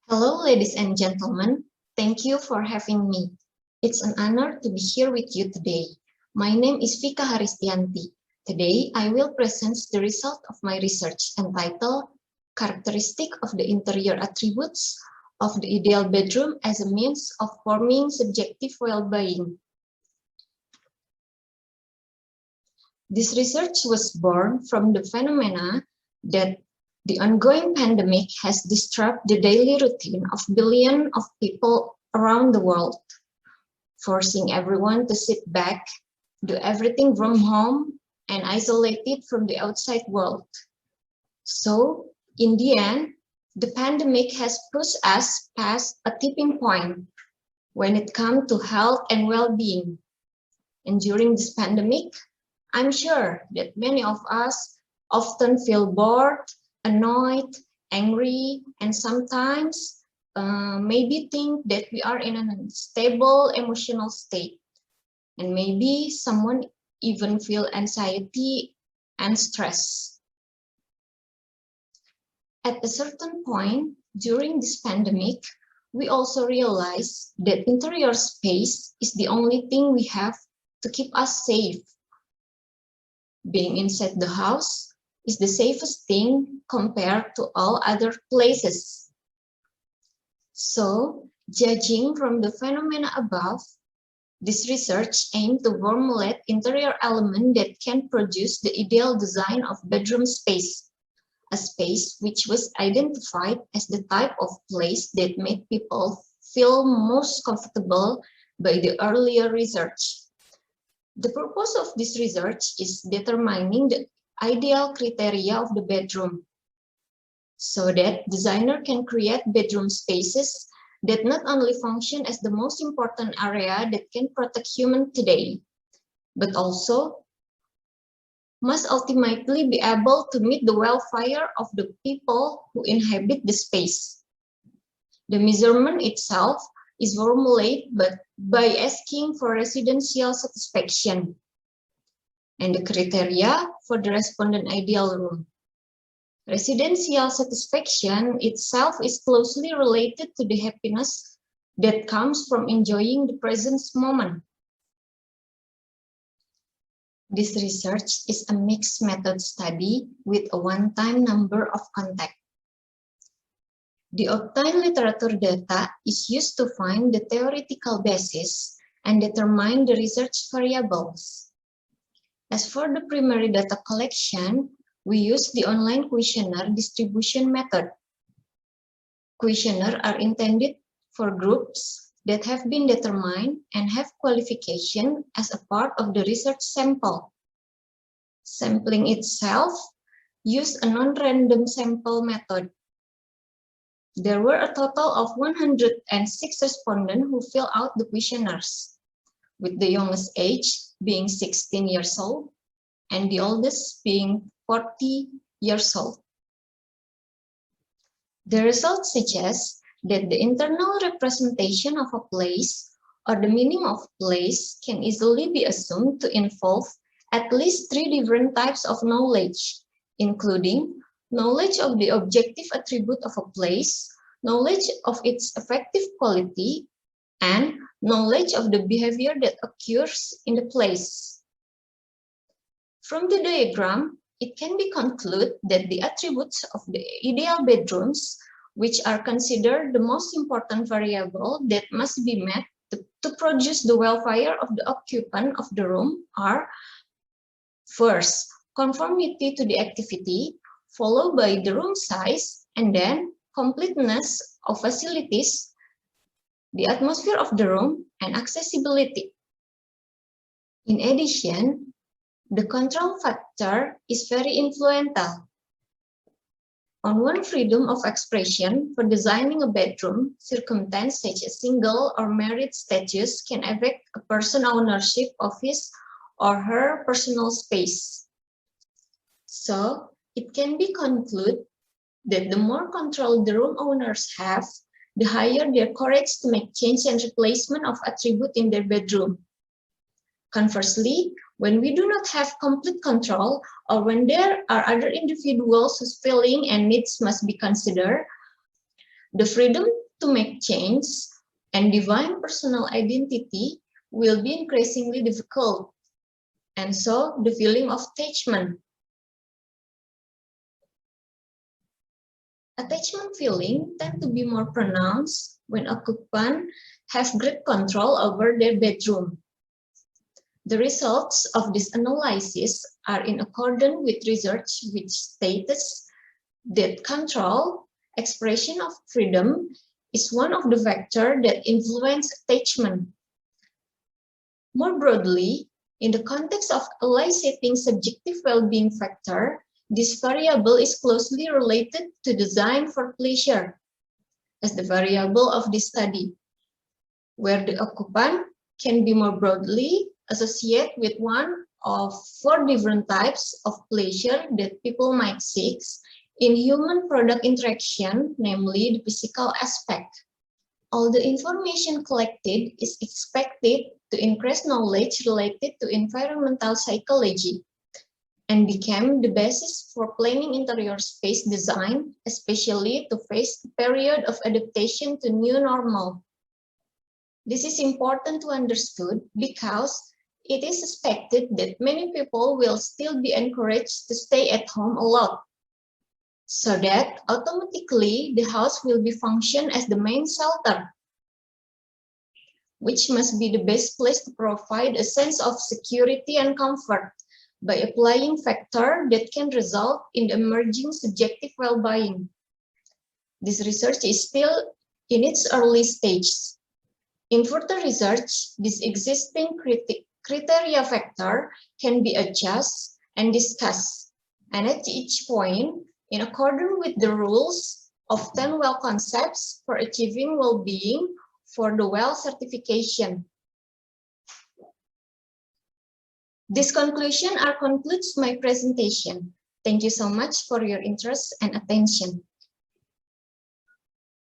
Hello, ladies and gentlemen. Thank you for having me. It's an honor to be here with you today. My name is Vika Haristianti. Today, I will present the result of my research entitled Characteristic of the Interior Attributes of the Ideal Bedroom as a Means of Forming Subjective Well-Being. This research was born from the phenomena that the ongoing pandemic has disrupted the daily routine of billions of people around the world, forcing everyone to sit back, do everything from home, and isolated from the outside world. So, in the end, the pandemic has pushed us past a tipping point when it comes to health and well-being. And during this pandemic, I'm sure that many of us often feel bored, annoyed, angry, and sometimes maybe think that we are in an unstable emotional state. And maybe someone even feel anxiety and stress. At a certain point during this pandemic, we also realize that interior space is the only thing we have to keep us safe. Being inside the house is the safest thing compared to all other places. So, judging from the phenomena above, this research aimed to formulate interior elements that can produce the ideal design of bedroom space, a space which was identified as the type of place that made people feel most comfortable by the earlier research. The purpose of this research is determining the ideal criteria of the bedroom, so that designer can create bedroom spaces that not only function as the most important area that can protect humans today, but also must ultimately be able to meet the welfare of the people who inhabit the space. The measurement itself is formulated by asking for residential satisfaction and the criteria for the respondent ideal room. Residential satisfaction itself is closely related to the happiness that comes from enjoying the present moment. This research is a mixed method study with a one-time number of contacts. The obtained literature data is used to find the theoretical basis and determine the research variables. As for the primary data collection, we use the online questionnaire distribution method. Questionnaires are intended for groups that have been determined and have qualification as a part of the research sample. Sampling itself uses a non-random sample method. There were a total of 106 respondents who filled out the questionnaires, with the youngest age being 16 years old and the oldest being 40 years old. The results suggest that the internal representation of a place or the meaning of place can easily be assumed to involve at least 3 different types of knowledge, including knowledge of the objective attribute of a place, knowledge of its affective quality, and knowledge of the behavior that occurs in the place. From the diagram, it can be concluded that the attributes of the ideal bedrooms, which are considered the most important variable that must be met to produce the welfare of the occupant of the room, are first, conformity to the activity, followed by the room size, and then completeness of facilities, the atmosphere of the room, and accessibility. In addition, the control factor is very influential. On one, freedom of expression for designing a bedroom, circumstance such as single or married status can affect a person's ownership of his or her personal space. So, it can be concluded that the more control the room owners have, the higher their courage to make change and replacement of attribute in their bedroom. Conversely, when we do not have complete control, or when there are other individuals whose feelings and needs must be considered, The freedom to make change and define personal identity will be increasingly difficult, and so the feeling of attachment. Attachment feeling tend to be more pronounced when occupants have great control over their bedroom. The results of this analysis are in accordance with research which states that control, expression of freedom, is one of the factors that influence attachment. More broadly, in the context of eliciting subjective well-being factor, this variable is closely related to design for pleasure as the variable of this study, where the occupant can be more broadly associated with one of 4 different types of pleasure that people might seek in human-product interaction, namely the physical aspect. All the information collected is expected to increase knowledge related to environmental psychology and became the basis for planning interior space design, especially to face the period of adaptation to new normal. This is important to understood because it is expected that many people will still be encouraged to stay at home a lot, so that automatically the house will be function as the main shelter, which must be the best place to provide a sense of security and comfort by applying factors that can result in the emerging subjective well-being. This research is still in its early stages. In further research, this existing criteria factor can be adjusted and discussed, and at each point, in accordance with the rules of 10 WELL concepts for achieving well-being for the WELL certification. This concludes my presentation. Thank you so much for your interest and attention.